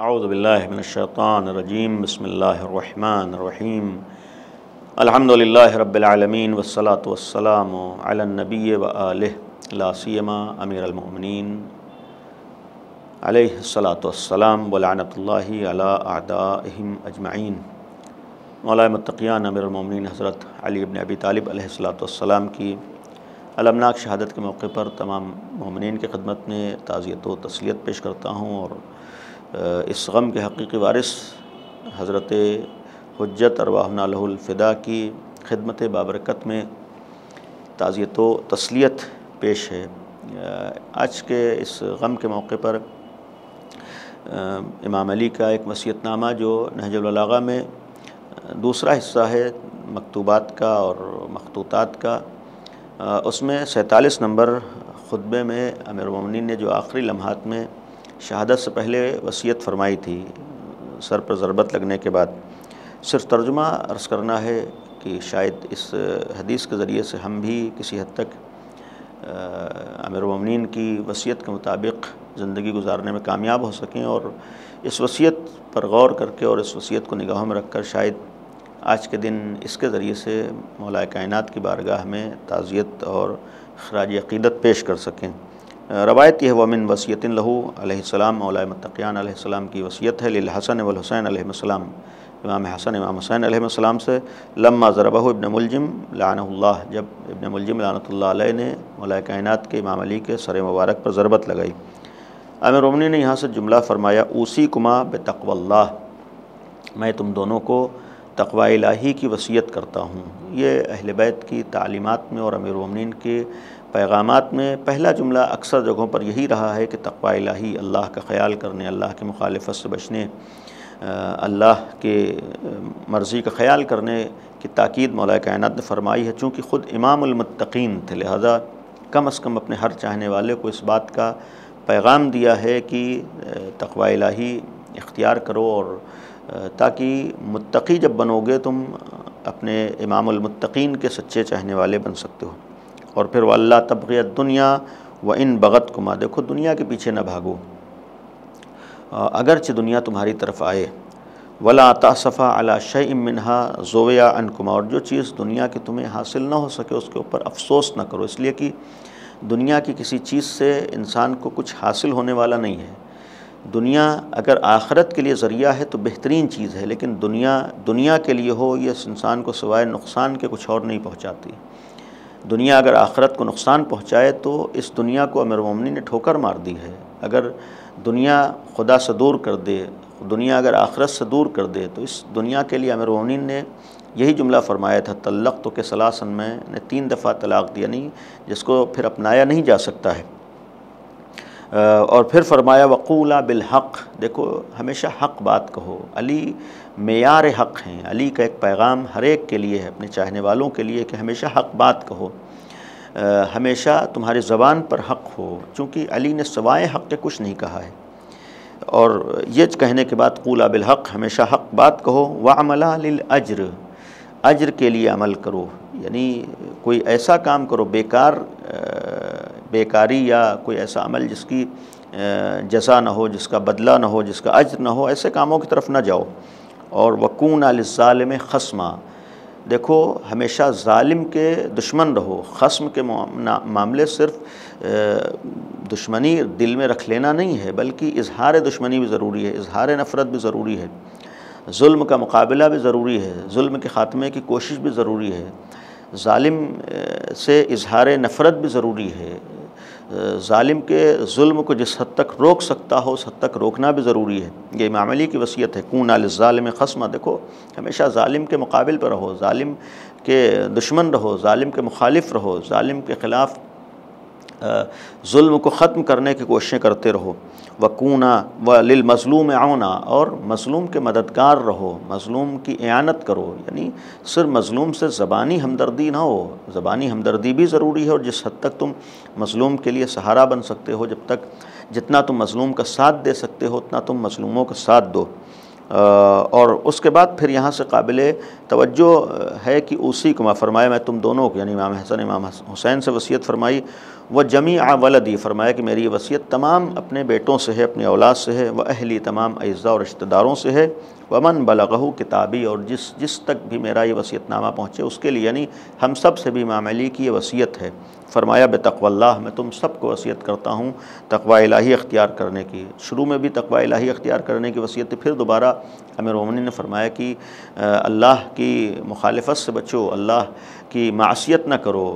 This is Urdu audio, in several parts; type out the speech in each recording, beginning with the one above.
اعوذ باللہ من الشیطان الرجیم بسم اللہ الرحمن الرحیم الحمد للہ رب العالمین والصلاة والسلام علی النبی وآلہ لا سیما امیر المؤمنین علیہ الصلاة والسلام ولعنت اللہ علی اعدائہم اجمعین۔ مولا متقیان امیر المؤمنین حضرت علی بن ابی طالب علیہ الصلاة والسلام کی المناک شہادت کے موقع پر تمام مومنین کی خدمت میں تعزیت و تسلیت پیش کرتا ہوں، اور اس غم کے حقیقی وارث حضرت حجت ارواحنا لہ الفدا کی خدمت بابرکت میں تعزیت و تسلیت پیش ہے۔ آج کے اس غم کے موقع پر امام علی کا ایک وصیت نامہ جو نہج البلاغہ میں دوسرا حصہ ہے مکتوبات کا اور مخطوطات کا، اس میں 47 نمبر خطبے میں امیر المومنین نے جو آخری لمحات میں شہادت سے پہلے وصیت فرمائی تھی سر پر ضربت لگنے کے بعد، صرف ترجمہ عرض کرنا ہے کہ شاید اس حدیث کے ذریعے سے ہم بھی کسی حد تک امیر المومنین کی وصیت کے مطابق زندگی گزارنے میں کامیاب ہو سکیں، اور اس وصیت پر غور کر کے اور اس وصیت کو نگاہوں میں رکھ کر شاید آج کے دن اس کے ذریعے سے مولا کائنات کی بارگاہ میں تعزیت اور خراج عقیدت پیش کر سکیں۔ روایت یہ ہے ومن وصیت لہو علیہ السلام، مولا متقیان علیہ السلام کی وصیت ہے للحسن والحسین علیہ السلام، امام حسن امام حسین علیہ السلام سے، لما ضربہ ابن ملجم لعنہ اللہ، جب ابن ملجم لعنۃ اللہ علیہ نے مولا کائنات کے امام علی کے سر مبارک پر ضربت لگائی۔ امیر المومنین نے یہاں سے جملہ فرمایا اوصیکما بتقوی اللہ، میں تم دونوں کو تقوی الہی کی وصیت کرتا ہوں۔ یہ اہل بیت کی تعلیمات میں اور امیر المومنین کے پیغامات میں پہلا جملہ اکثر جگہوں پر یہی رہا ہے کہ تقوی الہی، اللہ کا خیال کرنے، اللہ کی مخالفت سے بچنے، اللہ کے مرضی کا خیال کرنے کی تاکید مولا کائنات نے فرمائی ہے۔ چونکہ خود امام المتقین تھے، لہذا کم از کم اپنے ہر چاہنے والے کو اس بات کا پیغام دیا ہے کہ تقوی الہی اختیار کرو، اور تاکہ متقی جب بنو گے تم اپنے امام المتقین کے سچے چاہنے والے بن سکتے ہو۔ اور پھر وَاللَّہ تَبْغِيَ الدُّنْيَا وَإِن بَغَتْكُمَا، دیکھو دنیا کے پیچھے نہ بھاگو اگرچہ دنیا تمہاری طرف آئے، وَلَا تَأْسَفَا عَلَى شَيْءٍ مِّنْهَا زُوِيَ عَنْكُمَا، اور جو چیز دنیا کی تمہیں حاصل نہ ہو سکے اس کے اوپر افسوس نہ کرو، اس لیے کہ دنیا کی کسی چیز سے انسان کو کچھ حاصل ہونے والا نہیں ہے۔ دنیا اگر آخرت کے لیے ذریعہ ہے تو بہترین چیز ہے، لیکن دنیا کے لیے ہو یہ اس انسان کو سوائے نقصان کے کچھ اور نہیں پہنچاتی۔ دنیا اگر آخرت کو نقصان پہنچائے تو اس دنیا کو امیر المومنین نے ٹھوکر مار دی ہے۔ اگر دنیا خدا سے دور کر دے، دنیا اگر آخرت سے دور کر دے تو اس دنیا کے لیے امیر المومنین نے یہی جملہ فرمایا تھا، طلقت کے ثلاثا، میں نے 3 دفعہ طلاق دیا، نہیں جس کو پھر اپنایا نہیں جا سکتا ہے۔ اور پھر فرمایا وقولا بالحق، دیکھو ہمیشہ حق بات کہو۔ علی معیار حق ہیں، علی کا ایک پیغام ہر ایک کے لیے ہے، اپنے چاہنے والوں کے لیے، کہ ہمیشہ حق بات کہو، ہمیشہ تمہاری زبان پر حق ہو، چونکہ علی نے سوائے حق کے کچھ نہیں کہا ہے۔ اور یہ کہنے کے بعد قولا بالحق، ہمیشہ حق بات کہو، وعملا للاجر، اجر کے لیے عمل کرو، یعنی کوئی ایسا کام کرو بیکاری یا کوئی ایسا عمل جس کی جزا نہ ہو، جس کا بدلہ نہ ہو، جس کا اجر نہ ہو، ایسے کاموں کی طرف نہ جاؤ۔ اور وَكُونَ لِلظَّالِمِ خَصْمًا، دیکھو ہمیشہ ظالم کے دشمن رہو۔ خصم کے معاملے صرف دشمنی دل میں رکھ لینا نہیں ہے، بلکہ اظہار دشمنی بھی ضروری ہے، اظہار نفرت بھی ضروری ہے، ظلم کا مقابلہ بھی ضروری ہے، ظلم کے خاتمے کی کوشش بھی ضروری ہے، ظالم سے اظہار نفرت بھی ضروری ہے، ظالم کے ظلم کو جس حد تک روک سکتا ہو اس حد تک روکنا بھی ضروری ہے۔ یہ امام علی کی وصیت ہے، کون للظالم خصما، دیکھو ہمیشہ ظالم کے مقابل پر رہو، ظالم کے دشمن رہو، ظالم کے مخالف رہو، ظالم کے خلاف ظلم کو ختم کرنے کی کوششیں کرتے رہو۔ وَكُونَ وَلِلْمَظْلُومِ عَوْنًا، اور مظلوم کے مددگار رہو، مظلوم کی اعانت کرو، یعنی صرف مظلوم سے زبانی ہمدردی نہ ہو، زبانی ہمدردی بھی ضروری ہے، اور جس حد تک تم مظلوم کے لیے سہارا بن سکتے ہو، جتنا تم مظلوم کا ساتھ دے سکتے ہو اتنا تم مظلوموں کا ساتھ دو۔ اور اس کے بعد پھر یہاں سے قابل توجہ ہے کہ اوصیکما، فرمایا میں تم دونوں کو، یعنی امام حسن امام حسین سے وصیت فرمائی، وہ جمیع ولدی، فرمایا کہ میری یہ وصیت تمام اپنے بیٹوں سے ہے، اپنی اولاد سے ہے، وہ اہلی تمام اعزاء اور رشتہ داروں سے ہے، ومن بلغہ کتابی، اور جس تک بھی میرا یہ وصیت نامہ پہنچے اس کے لیے، یعنی ہم سب سے بھی امام علی کی یہ وصیت ہے۔ فرمایا بتقوی اللہ، میں تم سب کو وصیت کرتا ہوں تقوی الہی اختیار کرنے کی۔ شروع میں بھی تقوی الہی اختیار کرنے کی وصیت تھی، پھر دوبارہ امیر المومنین نے فرمایا کہ اللہ کی مخالفت سے بچو، اللہ کی معصیت نہ کرو،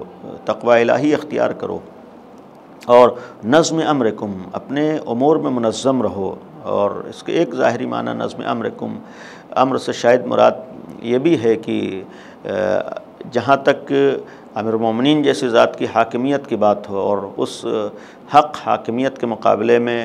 تقوی الہی اختیار کرو، اور نظم امرکم، اپنے امور میں منظم رہو۔ اور اس کے ایک ظاہری معنی نظم امرکم، امر سے شاید مراد یہ بھی ہے کہ جہاں تک امیر المومنین جیسی ذات کی حاکمیت کی بات ہو، اور اس حق حاکمیت کے مقابلے میں،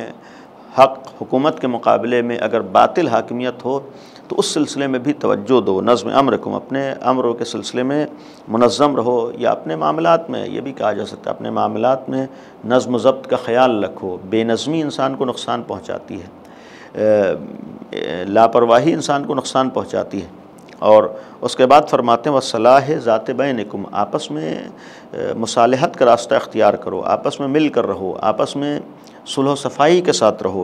حق حکومت کے مقابلے میں اگر باطل حاکمیت ہو تو اس سلسلے میں بھی توجہ دو۔ نظم امرکم، اپنے امروں کے سلسلے میں منظم رہو، یا اپنے معاملات میں یہ بھی کہا جا سکتا ہے اپنے معاملات میں نظم و ضبط کا خیال رکھو۔ بے نظمی انسان کو نقصان پہنچاتی ہے، لاپرواہی انسان کو نقصان پہنچاتی ہے۔ اور اس کے بعد فرماتے ہیں وصلاح ذات بینکم، آپس میں مصالحت کا راستہ اختیار کرو، آپس میں مل کر رہو، آپس میں صلح و صفائی کے ساتھ رہو۔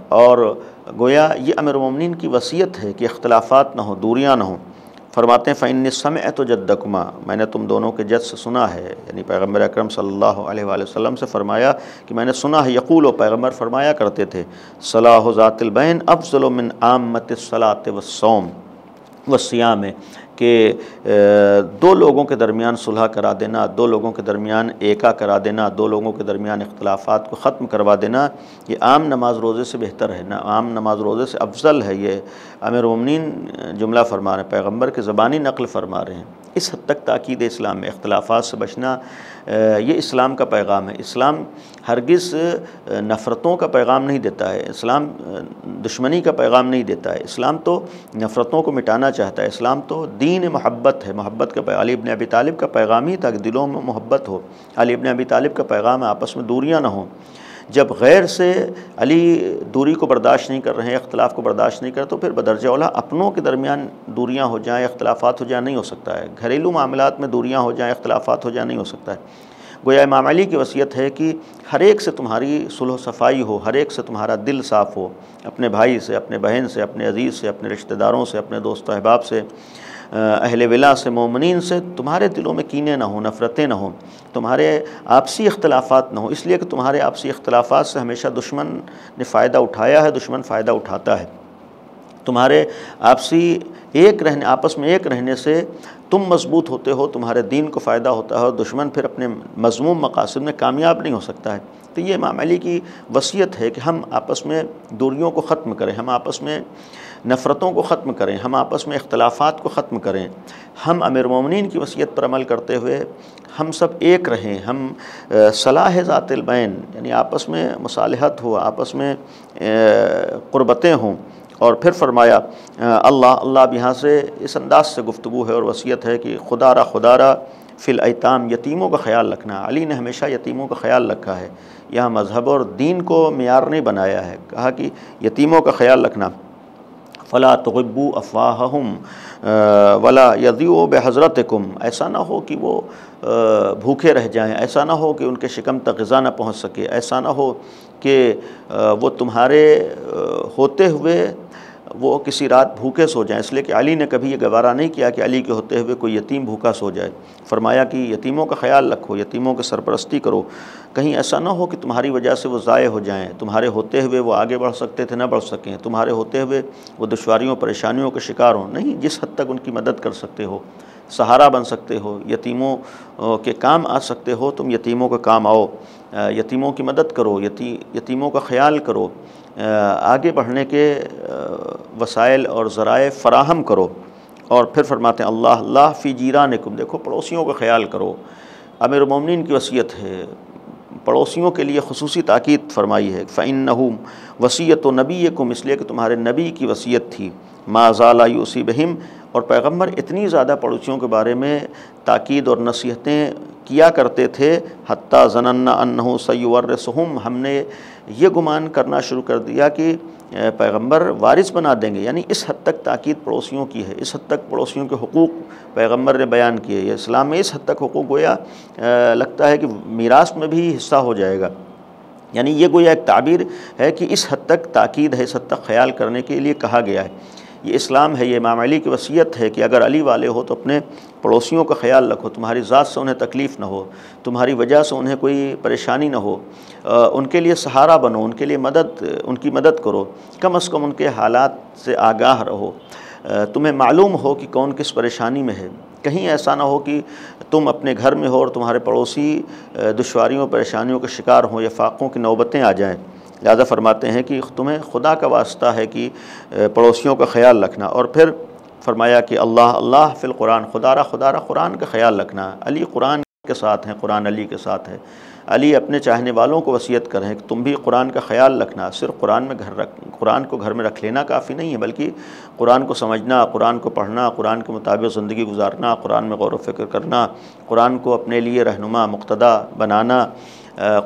اور گویا یہ امیر المومنین کی وصیت ہے کہ اختلافات نہ ہوں، دوریاں نہ ہوں۔ فرماتے ہیں فإنی سمعت جدکما، میں نے تم دونوں کے جد سے سنا ہے، یعنی پیغمبر اکرم صلی اللہ علیہ وآلہ وسلم سے فرمایا کہ میں نے سنا ہے، یقول، و پیغمبر فرمایا کرتے تھے، صلاح ذات البین افضل من عامۃ الصلاۃ والصوم والصیام، کہ دو لوگوں کے درمیان صلح کرا دینا، دو لوگوں کے درمیان ایکا کرا دینا، دو لوگوں کے درمیان اختلافات کو ختم کروا دینا، یہ عام نماز روزے سے بہتر ہے، عام نماز روزے سے افضل ہے۔ یہ امیر المومنین جملہ فرما رہے ہیں، پیغمبر کے زبانی نقل فرما رہے ہیں۔ اس حد تک تاکید اسلام میں اختلافات سے بچنا، یہ اسلام کا پیغام ہے۔ اسلام ہرگز نفرتوں کا پیغام نہیں دیتا ہے، اسلام دشمنی کا پیغام نہیں دیتا ہے، اسلام تو نفرتوں کو مٹانا چاہتا ہے، اسلام تو دین محبت ہے، محبت کا علی ابن ابی طالب کا پیغام ہی تھا کہ دلوں میں محبت ہو۔ علی ابن ابی طالب کا پیغام ہے آپس میں دوریاں نہ ہوں۔ جب غیر سے علی دوری کو برداشت نہیں کر رہے ہیں، اختلاف کو برداشت نہیں کر، تو پھر بدرجہ اولیٰ اپنوں کے درمیان دوریاں ہو جائیں، اختلافات ہو جائیں، نہیں ہو سکتا ہے۔ گھریلو معاملات میں دوریاں ہو جائیں، اختلافات ہو جائیں، نہیں ہو سکتا ہے۔ گویا امام علی کی وصیت ہے کہ ہر ایک سے تمہاری صلح و صفائی ہو، ہر ایک سے تمہارا دل صاف ہو، اپنے بھائی سے، اپنے بہن سے، اپنے عزیز سے، اپنے رشتہ داروں سے، اپنے دوست و احباب سے، اہل ولا سے، مومنین سے، تمہارے دلوں میں کینے نہ ہوں، نفرتیں نہ ہوں، تمہارے آپسی اختلافات نہ ہوں، اس لیے کہ تمہارے آپسی اختلافات سے ہمیشہ دشمن نے فائدہ اٹھایا ہے، دشمن فائدہ اٹھاتا ہے۔ تمہارے آپس میں ایک رہنے سے تم مضبوط ہوتے ہو، تمہارے دین کو فائدہ ہوتا ہے، اور دشمن پھر اپنے مذموم مقاصد میں کامیاب نہیں ہو سکتا ہے۔ تو یہ امام علی کی وصیت ہے کہ ہم آپس میں دوریوں کو ختم کریں، ہم آپس میں نفرتوں کو ختم کریں، ہم آپس میں اختلافات کو ختم کریں، ہم امیر المومنین کی وصیت پر عمل کرتے ہوئے ہم سب ایک رہیں، ہم صلاح ذات البین، یعنی آپس میں مصالحت ہو، آپس میں قربتیں ہوں۔ اور پھر فرمایا اللہ اب یہاں سے اس انداز سے گفتگو ہے اور وصیت ہے کہ خدا را فی الایتام، یتیموں کا خیال رکھنا۔ علی نے ہمیشہ یتیموں کا خیال رکھا ہے، یہاں مذہب اور دین کو معیار نہیں بنایا ہے، کہا کہ یتیموں کا خیال رکھنا۔ فلا تغبوا افواہہم ولا یضیعوا بحضرتکم، ایسا نہ ہو کہ وہ بھوکے رہ جائیں، ایسا نہ ہو کہ ان کے شکم تک غذا نہ پہنچ سکے، ایسا نہ ہو کہ وہ تمہارے ہوتے ہوئے وہ کسی رات بھوکے سو جائیں، اس لیے کہ علی نے کبھی یہ گوارہ نہیں کیا کہ علی کے ہوتے ہوئے کوئی یتیم بھوکا سو جائے۔ فرمایا کہ یتیموں کا خیال رکھو، یتیموں کی سرپرستی کرو، کہیں ایسا نہ ہو کہ تمہاری وجہ سے وہ ضائع ہو جائیں، تمہارے ہوتے ہوئے وہ آگے بڑھ سکتے تھے نہ بڑھ سکیں، تمہارے ہوتے ہوئے وہ دشواریوں پریشانیوں کے شکار ہوں۔ نہیں، جس حد تک ان کی مدد کر سکتے ہو، سہارا بن سکتے ہو، یتیموں کے کام آ سکتے ہو، تم یتیموں کا کام آؤ، یتیموں کی مدد کرو، یتیموں کا خیال کرو، آگے بڑھنے کے وسائل اور ذرائع فراہم کرو۔ اور پھر فرماتے ہیں اللہ فی جیرانکم، دیکھو پڑوسیوں کا خیال کرو۔ امیر المومنین کی وصیت ہے، پڑوسیوں کے لیے خصوصی تاکید فرمائی ہے۔ فإنہ وصیۃ نبیکم، اس لیے کہ تمہارے نبی کی وصیت تھی، ما زال یوصی بہم، اور پیغمبر اتنی زیادہ پڑوسیوں کے بارے میں تاکید اور نصیحتیں کیا کرتے تھے حتیٰ ظننا انہ سیورثہم، ہم نے یہ گمان کرنا شروع کر دیا کہ پیغمبر وارث بنا دیں گے. یعنی اس حد تک تاکید پڑوسیوں کی ہے، اس حد تک پڑوسیوں کے حقوق پیغمبر نے بیان کیے. یہ اسلام میں اس حد تک حقوق گویا لگتا ہے کہ میراث میں بھی حصہ ہو جائے گا. یعنی یہ گویا ایک تعبیر ہے کہ اس حد تک تاکید ہے، اس حد تک خیال کرنے کے لیے کہا گیا ہے. یہ اسلام ہے، یہ امام علی کی وصیت ہے کہ اگر علی والے ہو تو اپنے پڑوسیوں کا خیال رکھو، تمہاری ذات سے انہیں تکلیف نہ ہو، تمہاری وجہ سے انہیں کوئی پریشانی نہ ہو، ان کے لیے سہارا بنو، ان کے لیے ان کی مدد کرو، کم از کم ان کے حالات سے آگاہ رہو، تمہیں معلوم ہو کہ کون کس پریشانی میں ہے. کہیں ایسا نہ ہو کہ تم اپنے گھر میں ہو اور تمہارے پڑوسی دشواریوں پریشانیوں کے شکار ہوں یا فاقوں کی نوبتیں آ جائیں. لہذا فرماتے ہیں کہ تمہیں خدا کا واسطہ ہے کہ پڑوسیوں کا خیال رکھنا. اور پھر فرمایا کہ اللہ فی القرآن، خدا را قرآن کا خیال رکھنا. علی قرآن کے ساتھ ہیں، قرآن علی کے ساتھ ہے. علی اپنے چاہنے والوں کو وصیت کر رہے ہیں کہ تم بھی قرآن کا خیال رکھنا. صرف قرآن کو گھر میں رکھ لینا کافی نہیں ہے، بلکہ قرآن کو سمجھنا، قرآن کو پڑھنا، قرآن کے مطابق زندگی گزارنا، قرآن میں غور و فکر کرنا، قرآن کو اپنے لیے رہنما مقتدا بنانا،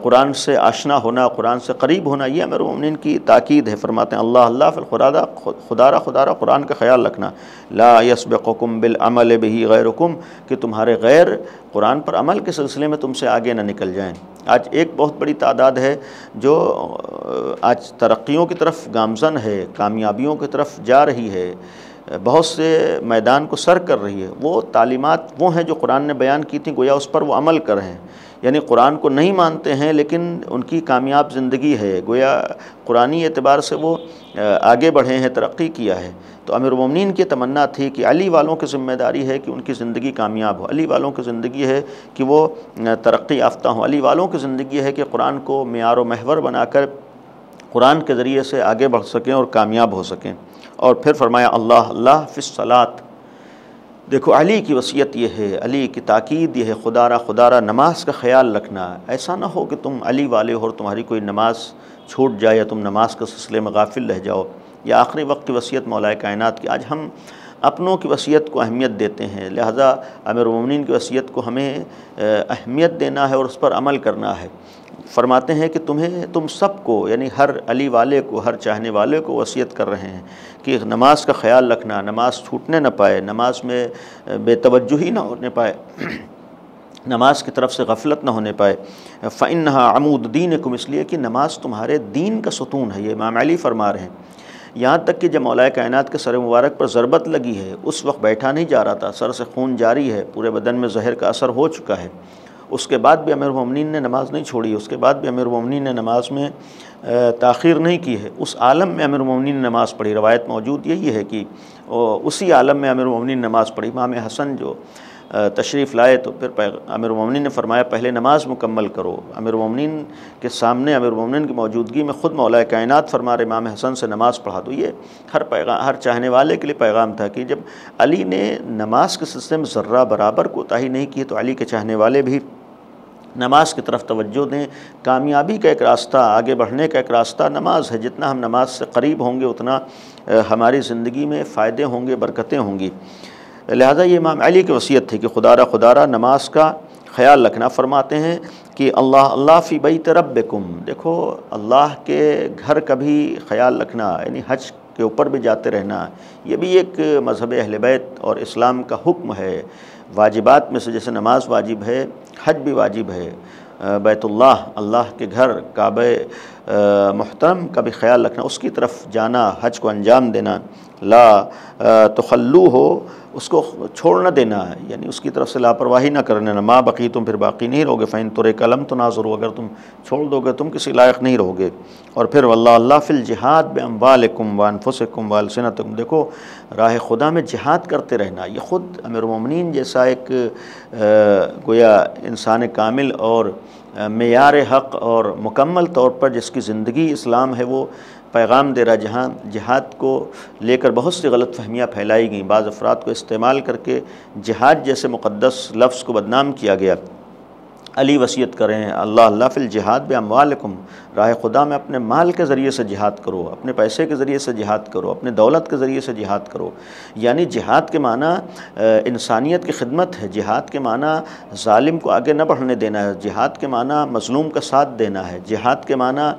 قرآن سے آشنا ہونا، قرآن سے قریب ہونا. یہ امیر المومنین کی تاکید ہے. فرماتے ہیں اللہ فی القرآن، خدا را قرآن کا خیال رکھنا. لا یسبقکم بالعمل بہ غیرکم، کہ تمہارے غیر قرآن پر عمل کے سلسلے میں تم سے آگے نہ نکل جائیں. آج ایک بہت بڑی تعداد ہے جو آج ترقیوں کی طرف گامزن ہے، کامیابیوں کی طرف جا رہی ہے، بہت سے میدان کو سر کر رہی ہے. وہ تعلیمات وہ ہیں جو قرآن نے بیان کی تھیں، گویا اس پر وہ عمل کر رہے ہیں. یعنی قرآن کو نہیں مانتے ہیں لیکن ان کی کامیاب زندگی ہے، گویا قرآنی اعتبار سے وہ آگے بڑھے ہیں، ترقی کیا ہے. تو امیر المومنین کی تمنا تھی کہ علی والوں کی ذمہ داری ہے کہ ان کی زندگی کامیاب ہو، علی والوں کی زندگی ہے کہ وہ ترقی یافتہ ہوں، علی والوں کی زندگی ہے کہ قرآن کو معیار و محور بنا کر قرآن کے ذریعے سے آگے بڑھ سکیں اور کامیاب ہو سکیں. اور پھر فرمایا اللہ فی الصلاۃ. دیکھو علی کی وصیت یہ ہے، علی کی تاکید یہ ہے، خدا را نماز کا خیال رکھنا. ایسا نہ ہو کہ تم علی والے ہو اور تمہاری کوئی نماز چھوٹ جائے یا تم نماز کے سلسلے میں غافل رہ جاؤ. یہ آخری وقت کی وصیت مولا کائنات کی. آج ہم اپنوں کی وصیت کو اہمیت دیتے ہیں، لہذا امیر المومنین کی وصیت کو ہمیں اہمیت دینا ہے اور اس پر عمل کرنا ہے. فرماتے ہیں کہ تم سب کو، یعنی ہر علی والے کو، ہر چاہنے والے کو وصیت کر رہے ہیں کہ نماز کا خیال رکھنا، نماز چھوٹنے نہ پائے، نماز میں بے توجہی نہ ہونے پائے، نماز کی طرف سے غفلت نہ ہونے پائے. فإنہا عمود دینکم، اس لیے کہ نماز تمہارے دین کا ستون ہے. یہ امام علی فرما رہے ہیں. یہاں تک کہ جب مولا کائنات کے سر مبارک پر ضربت لگی ہے اس وقت بیٹھا نہیں جا رہا تھا، سر سے خون جاری ہے، پورے بدن میں زہر کا اثر ہو چکا ہے. اس کے بعد بھی امیر المومنین نے نماز نہیں چھوڑی، اس کے بعد بھی امیر المومنین نے نماز میں تاخیر نہیں کی ہے. اس عالم میں امیر المومنین نے نماز پڑھی. روایت موجود یہی ہے کہ اسی عالم میں امیر المومنین نے نماز پڑھی. امام حسن جو تشریف لائے تو پھر امیر المومنین نے فرمایا پہلے نماز مکمل کرو. امیر المومنین کے سامنے، امیر المومنین کی موجودگی میں خود مولا کائنات فرما رہے امام حسن سے نماز پڑھا. تو یہ ہر چاہنے والے کے لیے پیغام تھا کہ جب علی نے نماز کے سلسلے میں ذرہ برابر کوتاہی نہیں کی تو علی کے چاہنے والے بھی نماز کی طرف توجہ دیں. کامیابی کا ایک راستہ، آگے بڑھنے کا ایک راستہ نماز ہے. جتنا ہم نماز سے قریب ہوں گے اتنا ہماری زندگی میں فائدے ہوں گے، برکتیں ہوں گی. لہذا یہ امام علی کی وصیت تھی کہ خدا را نماز کا خیال رکھنا. فرماتے ہیں کہ اللہ فی بیت ربکم. دیکھو اللہ کے گھر کا بھی خیال رکھنا، یعنی حج کے اوپر بھی جاتے رہنا. یہ بھی ایک مذہب اہل بیت اور اسلام کا حکم ہے. واجبات میں سے جیسے نماز واجب ہے، حج بھی واجب ہے. بیت اللہ کے گھر کعبہ محترم کا بھی خیال رکھنا، اس کی طرف جانا، حج کو انجام دینا. لا تخلو ہو، اس کو چھوڑ نہ دینا، یعنی اس کی طرف سے لاپرواہی نہ کرنا. ما بقی، تم پھر باقی نہیں رہو گے. فإن ترک لم تناظروا، اگر تم چھوڑ دو گے تم کسی لائق نہیں رہو گے. اور پھر اللہ فی الجہاد باموالکم وانفسکم والسنتکم. دیکھو راہ خدا میں جہاد کرتے رہنا. یہ خود امیر المومنین جیسا ایک گویا انسان کامل اور معیار حق اور مکمل طور پر جس کی زندگی اسلام ہے وہ پیغام دے رہا. جہاں جہاد کو لے کر بہت سی غلط فہمیاں پھیلائی گئیں، بعض افراد کو استعمال کر کے جہاد جیسے مقدس لفظ کو بدنام کیا گیا. علی وصیت کریں اللہ فی الجہاد باموالکم، راہ خدا میں اپنے مال کے ذریعے سے جہاد کرو، اپنے پیسے کے ذریعے سے جہاد کرو، اپنے دولت کے ذریعے سے جہاد کرو۔ یعنی جہاد کے معنی انسانیت کی خدمت ہے، جہاد کے معنی ظالم کو آگے نہ بڑھنے دینا ہے، جہاد کے معنی مظلوم کا ساتھ دینا ہے، جہاد کے معنی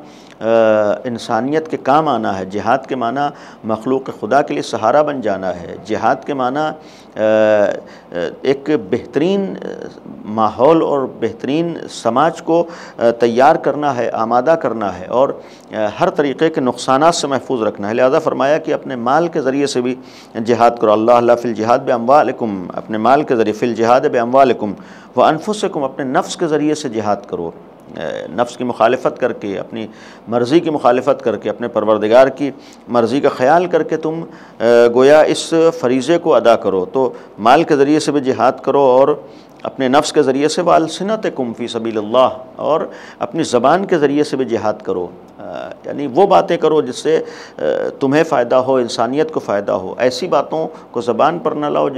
انسانیت کے کام آنا ہے، جہاد کے معنی مخلوق خدا کے لیے سہارا بن جانا ہے، جہاد کے معنی ایک بہترین ماحول اور بہترین سماج کو تیار کرنا ہے، آمادہ کرنا ہے، اور ہر طریقے کے نقصانات سے محفوظ رکھنا ہے۔ لہذا فرمایا کہ اپنے مال کے ذریعے سے بھی جہاد کرو، اللہ فی الجہاد باموالکم، اپنے مال کے ذریعے، فی الجہاد باموالکم وانفسکم، اپنے نفس کے ذریعے سے جہاد کرو، نفس کی مخالفت کر کے، اپنی مرضی کی مخالفت کر کے، اپنے پروردگار کی مرضی کا خیال کر کے تم گویا اس فریضے کو ادا کرو۔ تو مال کے ذریعے سے بھی جہاد کرو، اور اپنے نفس کے ذریعے سے وَأَلْسِنَتَكُمْ فِي سَبِيلِ اللَّهِ، اور اپنی زبان کے ذریعے سے بھی جہاد کرو، یعنی وہ باتیں کرو جس سے تمہیں فائدہ ہو، انسانیت کو فائدہ ہو، ایسی باتوں کو زبان پر نہ لاؤ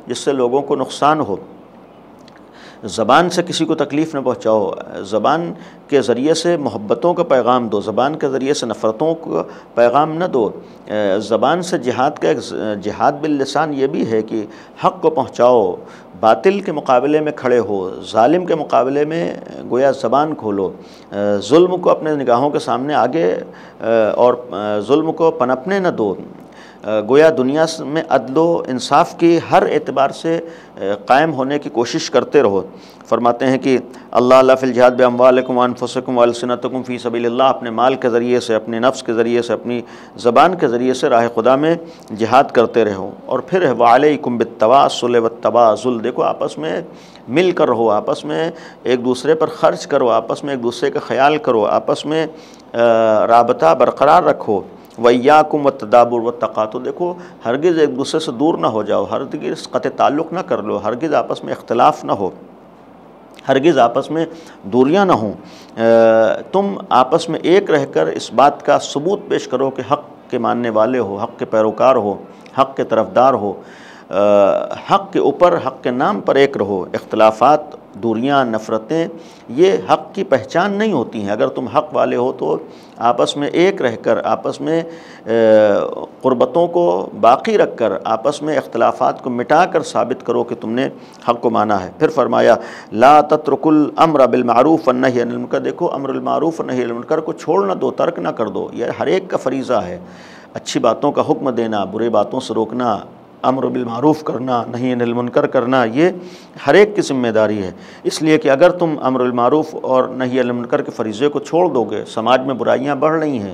جس سے لوگوں کو نقصان ہو، زبان سے کسی کو تکلیف نہ پہنچاؤ، زبان کے ذریعے سے محبتوں کا پیغام دو، زبان کے ذریعے سے نفرتوں کا پیغام نہ دو۔ زبان سے جہاد کا ایک جہاد باللسان یہ بھی ہے کہ حق کو پہنچاؤ، باطل کے مقابلے میں کھڑے ہو، ظالم کے مقابلے میں گویا زبان کھولو، ظلم کو اپنے نگاہوں کے سامنے آگے اور ظلم کو پنپنے نہ دو، گویا دنیا میں عدل و انصاف کی ہر اعتبار سے قائم ہونے کی کوشش کرتے رہو۔ فرماتے ہیں کہ اللہ فی الجہاد باموالکم وانفسکم والسنتکم فی سبیل اللہ، اپنے مال کے ذریعے سے، اپنے نفس کے ذریعے سے، اپنی زبان کے ذریعے سے راہ خدا میں جہاد کرتے رہو۔ اور پھر ہے وعلیکم بالتواصل والتباذل، دیکھو آپس میں مل کر رہو، آپس میں ایک دوسرے پر خرچ کرو، آپس میں ایک دوسرے کا خیال کرو، آپس میں رابطہ برقرار رکھو۔ وَإِيَّاكُمْ وَالتَّدَابُرَ وَالتَّقَاطُعَ، دیکھو ہرگز ایک دوسرے سے دور نہ ہو جاؤ، ہرگز قطع تعلق نہ کر لو، ہرگز آپس میں اختلاف نہ ہو، ہرگز آپس میں دوریاں نہ ہوں، تم آپس میں ایک رہ کر اس بات کا ثبوت پیش کرو کہ حق کے ماننے والے ہو، حق کے پیروکار ہو، حق کے طرفدار ہو، حق کے اوپر، حق کے نام پر ایک رہو۔ اختلافات، دوریاں، نفرتیں یہ حق کی پہچان نہیں ہوتی ہیں۔ اگر تم حق والے ہو تو آپس میں ایک رہ کر، آپس میں قربتوں کو باقی رکھ کر، آپس میں اختلافات کو مٹا کر ثابت کرو کہ تم نے حق کو مانا ہے۔ پھر فرمایا لا تترکوا الامر بالمعروف والنہی عن المنکر، دیکھو امر بالمعروف والنہی عن المنکر کو چھوڑ نہ دو، ترک نہ کر دو، یہ ہر ایک کا فریضہ ہے۔ اچھی باتوں کا حکم دینا، برے باتوں سے روکنا، امر بالمعروف کرنا، نہی عن المنکر کرنا، یہ ہر ایک کی ذمہ داری ہے۔ اس لیے کہ اگر تم امر بالمعروف اور نہی عن المنکر کے فریضے کو چھوڑ دو گے، سماج میں برائیاں بڑھ رہی ہیں،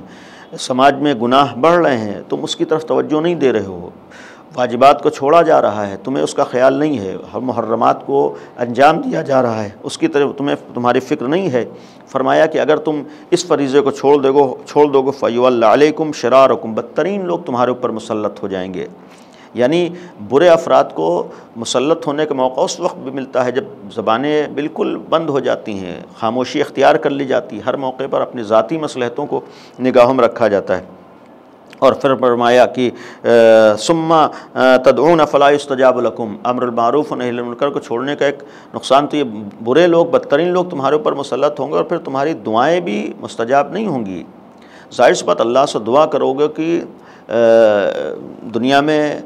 سماج میں گناہ بڑھ رہے ہیں، تم اس کی طرف توجہ نہیں دے رہے ہو، واجبات کو چھوڑا جا رہا ہے، تمہیں اس کا خیال نہیں ہے، ہر محرمات کو انجام دیا جا رہا ہے، اس کی طرف تمہاری فکر نہیں ہے۔ فرمایا کہ اگر تم اس فریضے کو چھوڑ دو گے فَيُوَلَّ عَلَيْكُمْ شِرَارُكُمْ، بدترین لوگ تمہارے اوپر مسلط ہو جائیں گے۔ یعنی برے افراد کو مسلط ہونے کا موقع اس وقت بھی ملتا ہے جب زبانیں بالکل بند ہو جاتی ہیں، خاموشی اختیار کر لی جاتی ہے، ہر موقع پر اپنی ذاتی مصلحتوں کو نگاہوں میں رکھا جاتا ہے۔ اور پھر فرمایا کہ ثم تدعون فلا يستجاب لكم، امر بالمعروف و نہی عن المنکر کو چھوڑنے کا ایک نقصان تو یہ برے لوگ، بدترین لوگ تمہارے اوپر مسلط ہوں گے، اور پھر تمہاری دعائیں بھی مستجاب نہیں ہوں گی۔ ظاہر سی بات، اللہ سے دعا کرو گے کہ دنیا میں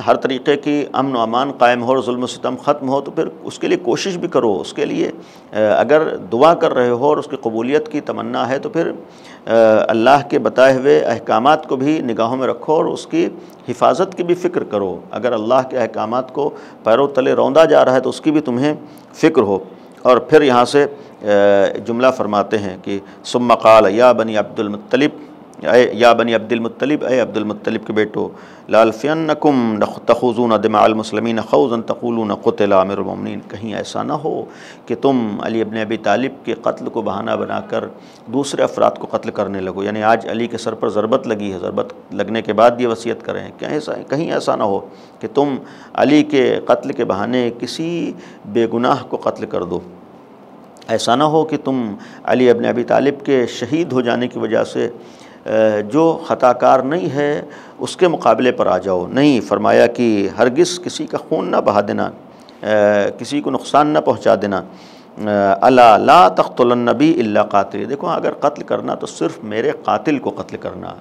ہر طریقے کی امن و امان قائم ہو اور ظلم و ستم ختم ہو، تو پھر اس کے لیے کوشش بھی کرو، اس کے لیے اگر دعا کر رہے ہو اور اس کی قبولیت کی تمنا ہے تو پھر اللہ کے بتائے ہوئے احکامات کو بھی نگاہوں میں رکھو اور اس کی حفاظت کی بھی فکر کرو۔ اگر اللہ کے احکامات کو پیروں تلے روندا جا رہا ہے تو اس کی بھی تمہیں فکر ہو۔ اور پھر یہاں سے جملہ فرماتے ہیں کہ ثم قال یا بنی عبد المطلب، یا بنی عبد المطلب، اے عبد المطلب کے بیٹو، لَأَلْفِيَنَّكُمْ تَخُوضُونَ دِمَاءَ الْمُسْلِمِينَ خَوْضًا تَقُولُونَ قُتِلَ أَمِيرُ الْمُؤْمِنِينَ، کہیں ایسا نہ ہو کہ تم علی ابن ابی طالب کے قتل کو بہانہ بنا کر دوسرے افراد کو قتل کرنے لگو، یعنی آج علی کے سر پر ضربت لگی ہے، ضربت لگنے کے بعد یہ وصیت کریں، کہیں ایسا نہ ہو کہ تم علی کے قتل کے بہانے کسی بے گناہ کو قتل کر دو، ایسا نہ ہو کہ تم علی ابن ابی طالب کے شہید ہو جانے کی وجہ سے جو خطا کار نہیں ہے اس کے مقابلے پر آ جاؤ۔ نہیں، فرمایا کہ ہرگز کسی کا خون نہ بہا دینا، کسی کو نقصان نہ پہنچا دینا، الا لا تقتل النبی الا قاتل، دیکھو اگر قتل کرنا تو صرف میرے قاتل کو قتل کرنا،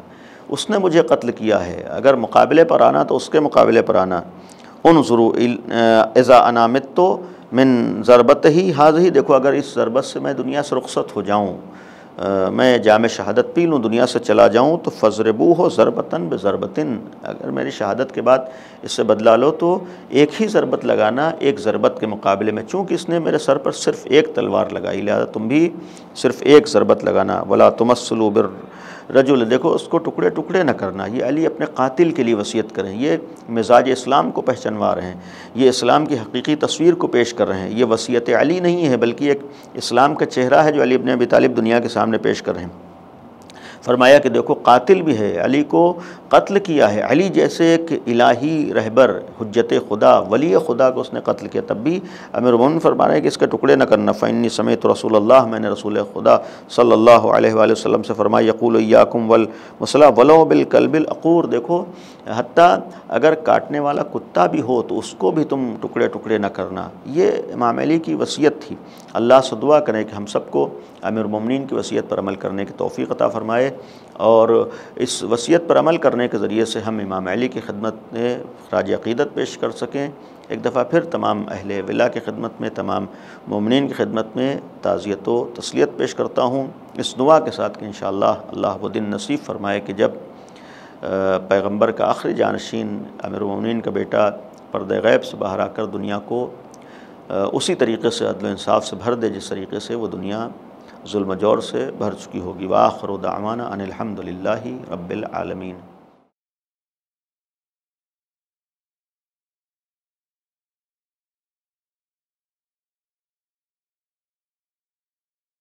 اس نے مجھے قتل کیا ہے، اگر مقابلے پر آنا تو اس کے مقابلے پر آنا۔ انظروا اذا انا مت من ضربتہ ہذہ، دیکھو اگر اس ضربت سے میں دنیا سے رخصت ہو جاؤں، میں جام شہادت پی لوں، دنیا سے چلا جاؤں، تو فضربوہ ضربتاً بضربتن، اگر میری شہادت کے بعد اس سے بدلہ لو تو ایک ہی ضربت لگانا ایک ضربت کے مقابلے میں، چونکہ اس نے میرے سر پر صرف ایک تلوار لگائی، لہذا تم بھی صرف ایک ضربت لگانا۔ ولا تمثلوا بالرجل، دیکھو اس کو ٹکڑے ٹکڑے نہ کرنا، یہ علی اپنے قاتل کے لیے وصیت کریں، یہ مزاج اسلام کو پہچانوا رہے ہیں، یہ اسلام کی حقیقی تصویر کو پیش کر رہے ہیں، یہ وصیت علی نہیں ہے بلکہ ایک اسلام کا چہرہ ہے جو علی ابن ابی طالب دنیا کے سامنے پیش کر رہے ہیں۔ فرمایا کہ دیکھو قاتل بھی ہے، علی کو قتل کیا ہے، علی جیسے ایک الہی رہبر، حجت خدا، ولی خدا کو اس نے قتل کیا، تب بھی امیر المومنین فرما رہے ہیں کہ اس کے ٹکڑے نہ کرنا۔ فإنی سمعت رسول اللہ، میں نے رسول خدا صلی اللہ علیہ وآلہ وسلم سے فرمایا، یقول ایاکم والمصلہ ولو بالکلب العقور، دیکھو حتیٰ اگر کاٹنے والا کتا بھی ہو تو اس کو بھی تم ٹکڑے ٹکڑے نہ کرنا۔ یہ امام علی کی وصیت تھی۔ اللہ سے دعا کریں کہ ہم سب کو امیر المومنین کی وصیت پر عمل کرنے کی توفیق عطا فرمائے، اور اس وصیت پر عمل کرنے کے ذریعے سے ہم امام علی کی خدمت میں خراج عقیدت پیش کر سکیں۔ ایک دفعہ پھر تمام اہل ولا کی خدمت میں، تمام مومنین کی خدمت میں تعزیت و تسلیت پیش کرتا ہوں، اس دعا کے ساتھ کہ انشاءاللہ اللہ وہ دن نصیب فرمائے کہ جب پیغمبر کا آخری جانشین امیر المومنین کا بیٹا پردہ غیب سے باہر آ کر دنیا کو اسی طریقے سے عدل و انصاف سے بھر دے جس طریقے سے وہ دنیا ظلم و جور سے بھر چکی ہوگی۔ وآخر دعوانا ان الحمد للہ رب العالمین۔